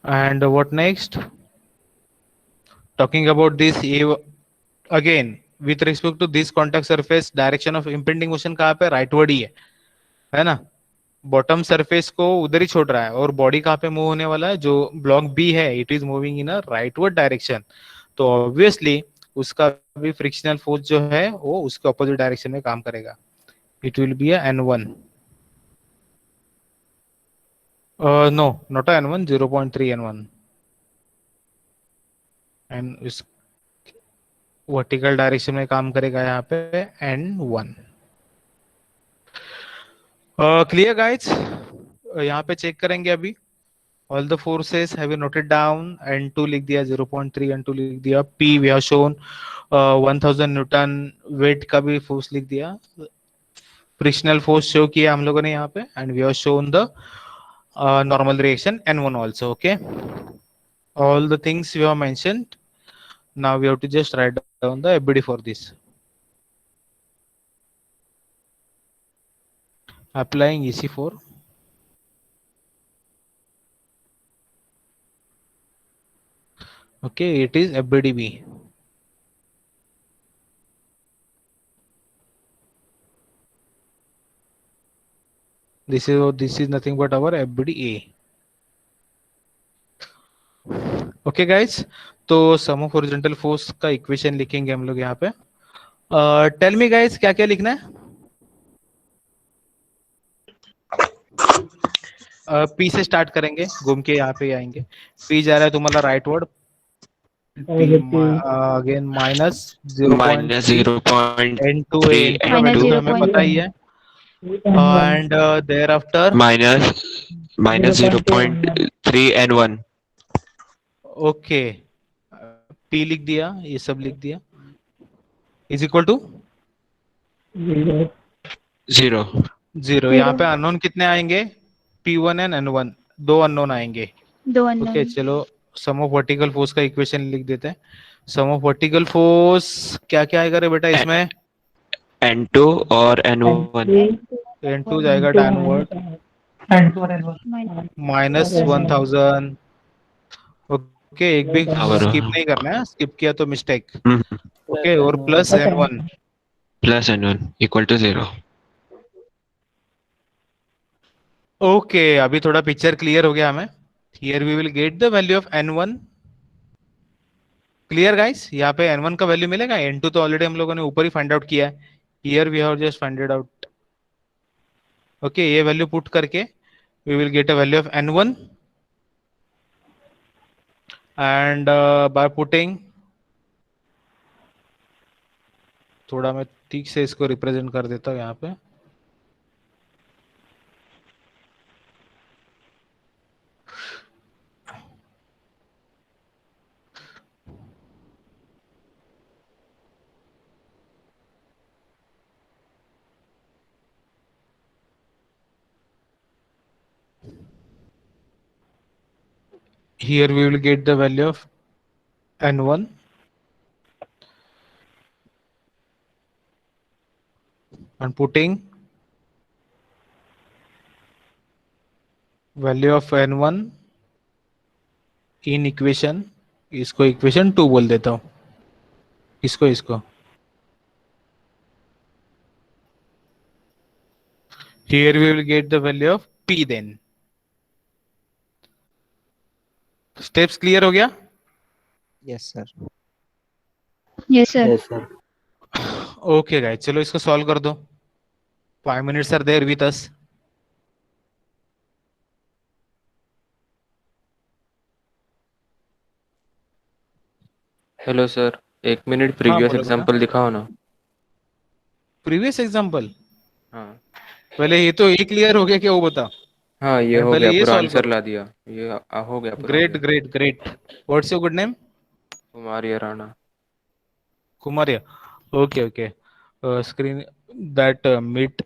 And what next? Talking about this, again with respect to this contact surface, direction of impending motion कहाँ पे? राइटवर्ड ही है ना. बॉटम सरफेस को उधर ही छोड़ रहा है, और बॉडी कहाँ पे मूव होने वाला है? जो ब्लॉक बी है, it is moving in a rightward direction. तो ऑब्वियसली उसका भी फ्रिक्शनल फोर्स जो है वो उसके ऑपोजिट डायरेक्शन में काम करेगा. It will be n1. No, not n1, 0.3 n1. And इस वर्टिकल डायरेक्शन में काम करेगा यहाँ पे n1. Clear guys? यहाँ पे चेक करेंगे अभी. All the forces have you noted down? n2 लिख दिया, 0.3 n2 लिख दिया. P we have shown 1000 newton. Weight का भी फोर्स लिख दिया. फ्रिक्शनल फोर्स शो किया हम लोगों ने यहाँ पे. And we have shown the normal reaction n1 also. Okay, all the things we have mentioned. Now we have to just write down the FBD for this. Applying EC4. Okay, it is FBDB. This is nothing but our FBDA. Okay guys, तो सम of horizontal force का equation लिखेंगे हम लोग यहाँ पे. Tell me guys, क्या क्या लिखना है? P से स्टार्ट करेंगे, घूम के यहाँ पे आएंगे. P जा रहा है तुम्हारा rightward. Again minus 0.3 n2a n2 हमें पता ही है. And thereafter minus 0.3 n1. Okay, P लिख दिया, ये सब लिख दिया. Is equal to 0. यहाँ पे अननोन कितने आएंगे? P1 एंड n1, 2 अननोन आएंगे. 2 ओके, unknown. चलो सम ऑफ वर्टिकल फोर्स का इक्वेशन लिख देते हैं. सम ऑफ वर्टिकल फोर्स क्या क्या आएगा रे बेटा इसमें? N2 और N1. N2 जाएगा डाउनवर्ड N2 और N1 माइनस 1000. ओके, एक भी और स्किप नहीं करना है, स्किप किया तो मिस्टेक. हम्म, ओके, और plus N1. Plus N1 equal to 0. Okay, अभी थोड़ा पिक्चर क्लियर हो गया हमें. Here we will get the value of N1. Clear guys? यहाँ पे N1 का वैल्यू मिलेगा. N2 तो ऑलरेडी हम लोगों ने ऊपर ही फाइंड आउट किया है. Here we have just find out. Okay, ये वैल्यू पुट करके we will get a value of N1 and by putting, थोड़ा मैं ठीक से इसको रिप्रेजेंट कर देता हूँ यहाँ पे. Here we will get the value of N1 and putting value of N1 in equation. इसको इक्वेशन 2 बोल देता हूँ. इसको here we will get the value of P then. Steps clear हो गया? Yes, sir. Yes, sir. Yes, sir. Okay guys, चलो इसको solve कर दो. 5 minutes are there with us. Hello sir, 1 minute previous बोलो एग्जांपल दिखाओ ना. Previous example. हाँ पहले ये तो ये क्लियर हो गया क्या, वो बता. हाँ, ये हो पहले गया, ये पूरा सॉल्व आंसर करो. ला दिया. ये हो गया, पूरा हो ग्रेट गया. Great great. What's your good name? Kumari Rana. Kumaria. Okay, okay. Screen that meet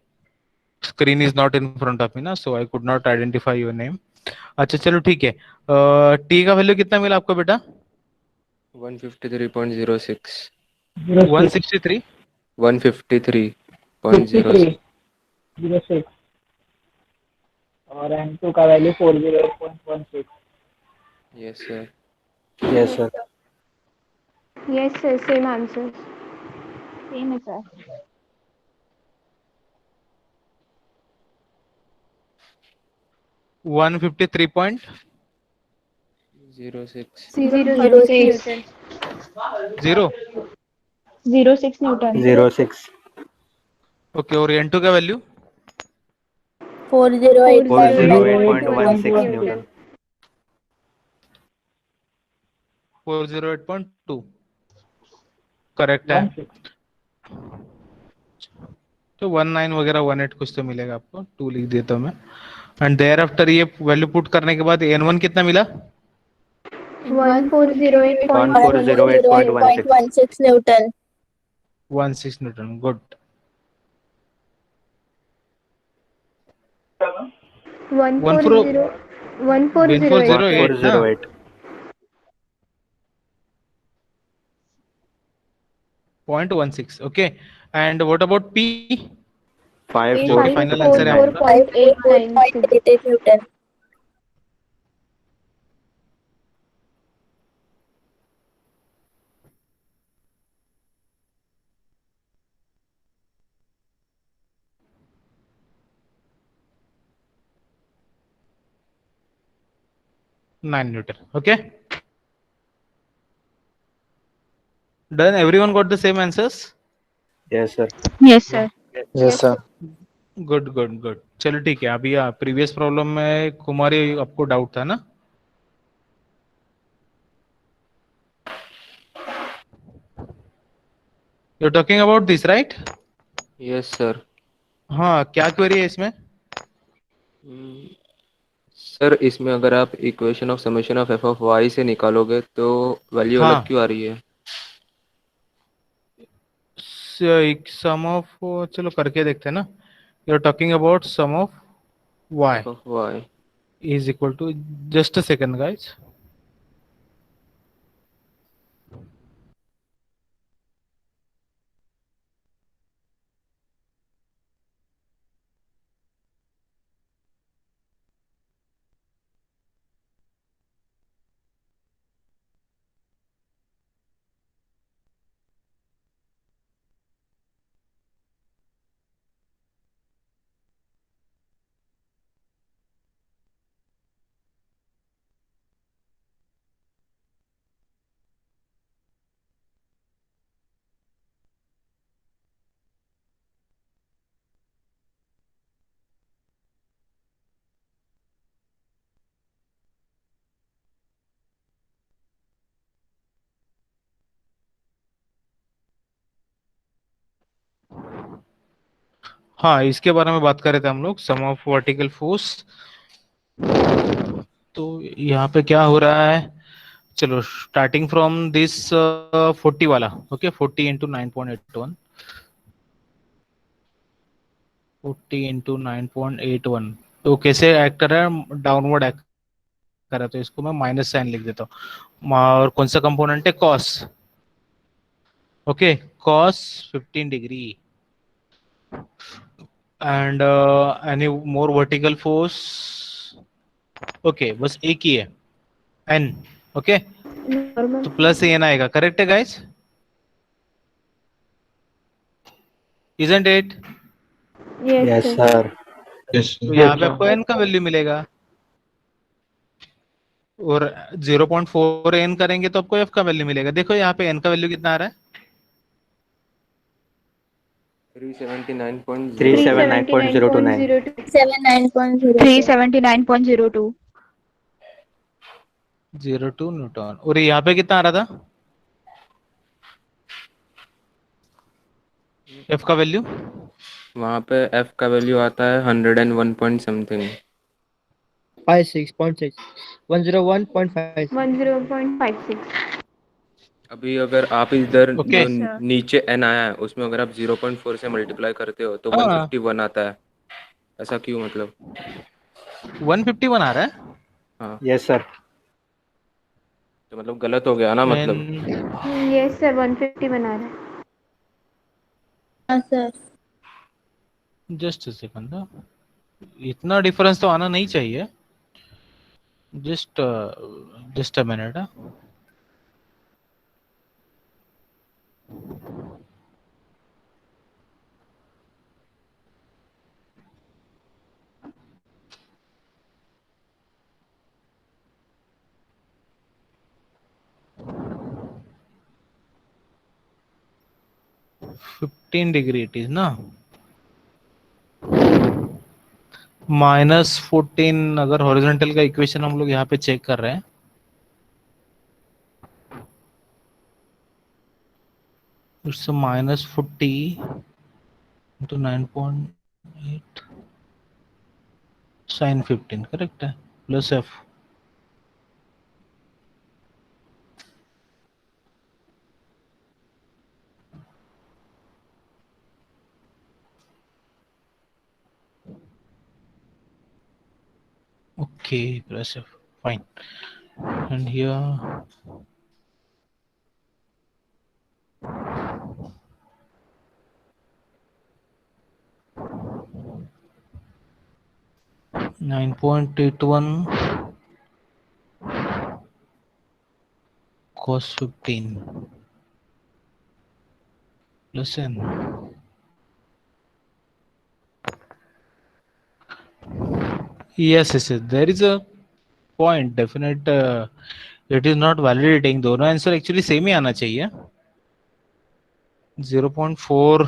screen is not in front of me ना, so I could not identify your name. अच्छा चलो ठीक है. टी का वैल्यू कितना मिला आपको बेटा? 153.06. 163. 153.06. 06 और N2 का value 408.16. Yes sir. Yes, sir. Yes, sir. Same answer. Same है sir. 153.0. 06. 006. 06 Newton. 06. ओके, और N2 का वैल्यू 408.16 Newton. 408.2. करेक्ट है. तो 19 वगैरह 18 कुछ तो मिलेगा आपको. 2 लिख देता हूँ मैं. एंड देयर आफ्टर ये वैल्यू पुट करने के बाद N1 कितना मिला? 1408.16 Newton. 16 Newton. Good. 140. 1408. 408. .16. Okay. And what about P? 54. Final answer है आपका. 54.896 Newton. Nine Newton. Okay. Done. Everyone got the same answers? Yes, sir. Yes, sir. Yes, sir. Good good good. चलो ठीक है. अभी प्रीवियस प्रॉब्लम में कुमारी आपको doubt था ना? You are talking about this right? Yes sir. हाँ, क्या क्वेरी है इसमें? सर, इसमें अगर आप equation of summation of F of Y से निकालोगे तो वैल्यू हाँ. अलग क्यों आ रही है? सम ऑफ, चलो करके देखते हैं ना. You are talking about sum of y F of Y. is equal to, just a second guys. हाँ, इसके बारे में बात कर रहे थे हम लोग, सम ऑफ वर्टिकल फोर्स। तो यहाँ पे क्या हो रहा है, चलो स्टार्टिंग फ्रॉम दिस 40 वाला, ओके, 40 इंटू 9.81, 40 इंटू 9.81, तो कैसे एक्ट कर रहा है, डाउनवर्ड एक्ट कर रहा है, तो इसको मैं माइनस साइन लिख देता हूँ। और कौन सा कंपोनेंट है, cos, okay, cos 15 degree. And any more vertical force, okay, बस एक ही है, एन, ओके, नॉर्मल तो प्लस एन आएगा, करेक्ट है guys, isn't it? Yes Yes, sir sir. तो यहाँ पे आपको एन का वैल्यू मिलेगा, और 0.4 एन करेंगे तो आपको एफ का वैल्यू मिलेगा। देखो यहाँ पे एन का वैल्यू कितना आ रहा है, 379.0. 379.029. 79.02 379.02 02 न्यूटन। और यहाँ पे कितना आ रहा था, एफ का वैल्यू? वहाँ पे एफ का वैल्यू आता है 101 पॉइंट समथिंग। 56.6 101.5 10.56 अभी अगर आप इधर Okay. जो Yes, sir. नीचे एन आया है उसमें अगर आप 0.4 से मल्टीप्लाई करते हो तो हाँ। 151 आता है, ऐसा क्यों, मतलब? 151 आ रहा है, हाँ, Yes, sir. तो मतलब गलत हो गया ना, मतलब? यस सर 150 बना रहा है। हाँ सर जस्ट सेकंड, इतना डिफरेंस तो आना नहीं चाहिए, just a minute. -15 it is ना, -14 अगर हॉरिजॉन्टल का इक्वेशन हम लोग यहाँ पे चेक कर रहे हैं, इट्स -40 into 9.8 sin 15, करेक्ट है, plus F. Okay, plus F, fine. And here 9.81 cos 15 plus n. Yes, there is a point, definite, it is not validating, दोनों आंसर एक्चुअली सेम ही आना चाहिए। 0.4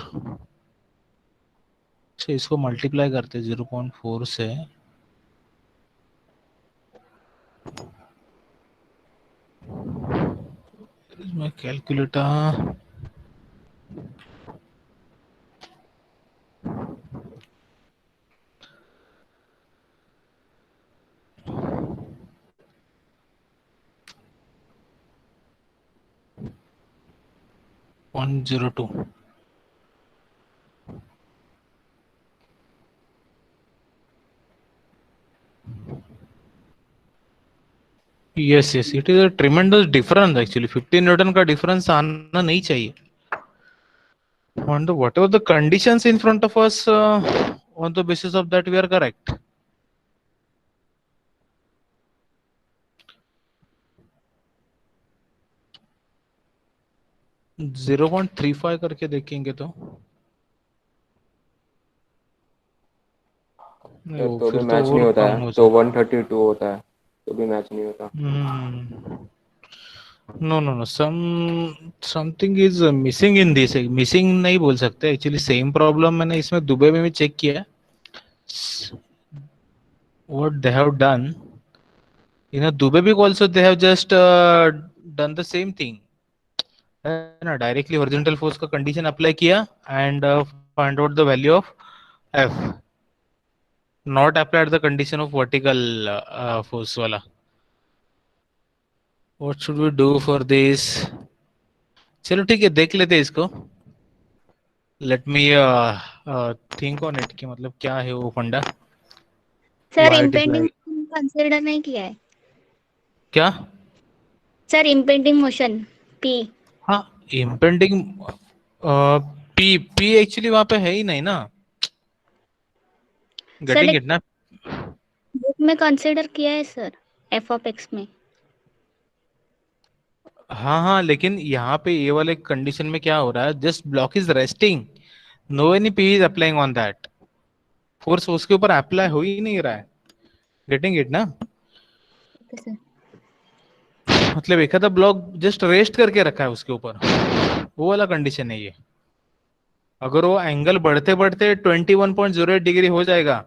से इसको मल्टीप्लाई करते 0.4 से, इसमें calculator, .02, yes, it is a tremendous difference actually, 15 Newton का difference आना नहीं चाहिए। On the whatever the conditions in front of us, on the basis of that we are correct. Zero 0.35 करके देखेंगे तो नहीं, वो तो फिर भी तो मैच और नहीं होता कम है, हो तो जाएगा। 132 होता है, तो भी मैच नहीं होता। No, something is missing in this, missing नहीं बोल सकते एक्चुअली, सेम प्रॉब्लम मैंने इसमें दुबई में भी चेक किया। What they have done, Dubai big also they have just done the same thing, है ना, डायरेक्टली हॉरिजॉन्टल फोर्स का कंडीशन अप्लाई किया and find out the value of F. Not applied the condition of vertical force वाला. What should we do for this? चलो ठीक है, देख लेते हैं इसको. Let me think on it कि मतलब क्या है वो फंडा. Sir Why impending did consider नहीं किया है क्या? Sir, impending motion P. हाँ, इम्पेंडिंग पी पी एक्चुअली वहां पे है ही नहीं ना. गेटिंग इट ना. बुक में कंसिडर किया है सर, एफ ऑफ एक्स में. हाँ, लेकिन यहाँ पे ये वाले कंडीशन में क्या हो रहा है, just block is resting, no any P is applying on that force, उसके ऊपर अप्लाई हो ही नहीं रहा है. गेटिंग इट ना. मतलब एक आधा ब्लॉक जस्ट रेस्ट करके रखा है उसके ऊपर, वो वाला कंडीशन है ये. अगर वो एंगल बढ़ते बढ़ते 21.08 डिग्री हो जाएगा,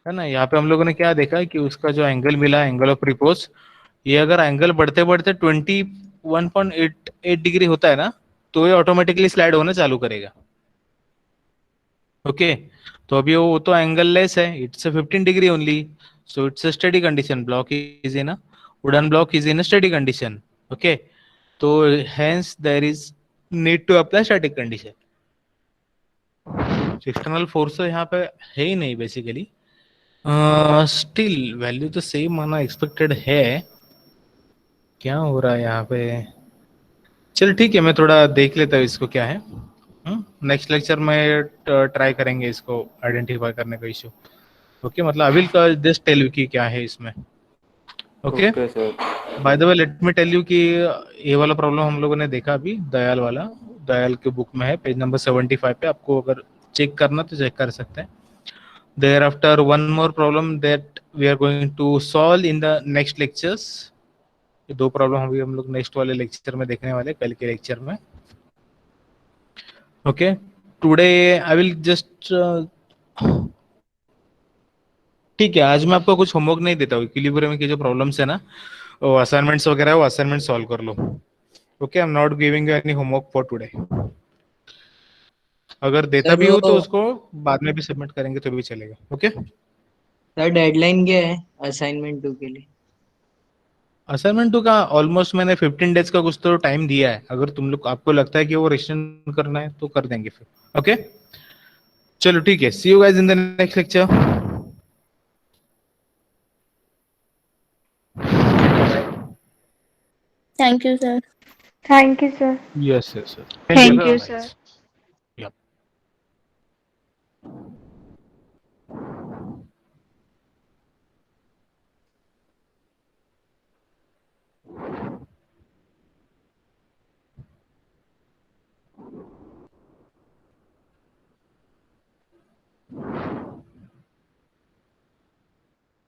है ना. यहाँ पे हम लोगों ने क्या देखा कि उसका जो एंगल मिला, एंगल ऑफ रिपोज, ये अगर एंगल बढ़ते बढ़ते 21.88 डिग्री होता है ना, तो ये ऑटोमेटिकली स्लाइड होना चालू करेगा. ओके, तो अभी वो तो एंगल लेस है, it's 15 degree only, so it's a steady condition. Block is in a wooden block is in a steady condition. Okay, तो hence there is need to apply static condition. External force तो यहाँ पे है ही नहीं basically. Still value तो same आना expected है. क्या हो रहा है यहाँ पे? चल ठीक है, मैं थोड़ा देख लेता हूँ इसको क्या है. नेक्स्ट लेक्चर में ट्राई करेंगे इसको आइडेंटिफाई करने का इशू. ओके, मतलब अविल का जस्ट टेल यू कि क्या है इसमें. Okay, okay sir. By the way let me tell you कि ये वाला प्रॉब्लम हम लोगों ने देखा अभी, दयाल वाला, दयाल के बुक में है, पेज नंबर 75 पे. आपको अगर चेक करना तो चेक कर सकते हैं. Thereafter, one more problem that we are going to solve in the next lectures. ये दो प्रॉब्लम अभी हम लोग नेक्स्ट वाले लेक्चर में देखने वाले, कल के लेक्चर में. Okay, today I will just, ठीक है, आज मैं आपको कुछ होमवर्क नहीं देता हूँ. इक्विलिब्रियम की जो प्रॉब्लम्स है ना, वो असाइनमेंट्स वगैरह, वो असाइनमेंट सॉल्व कर लो. Okay, I am not giving you any homework for today. अगर देता भी हो तो उसको बाद में भी सबमिट करेंगे तो भी चलेगा. ओके सर, डेडलाइन क्या है असाइनमेंट 2 के लिए? असाइनमेंट 2 का ऑलमोस्ट मैंने 15 डेज का कुछ तो टाइम दिया है. अगर तुम लोग, आपको लगता है कि वो रिविजन करना है तो कर देंगे फिर. ओके, चलो ठीक है, see you guys in the next lecture. Thank you sir. Thank you sir. Yes sir. Thank you, sir. Yep.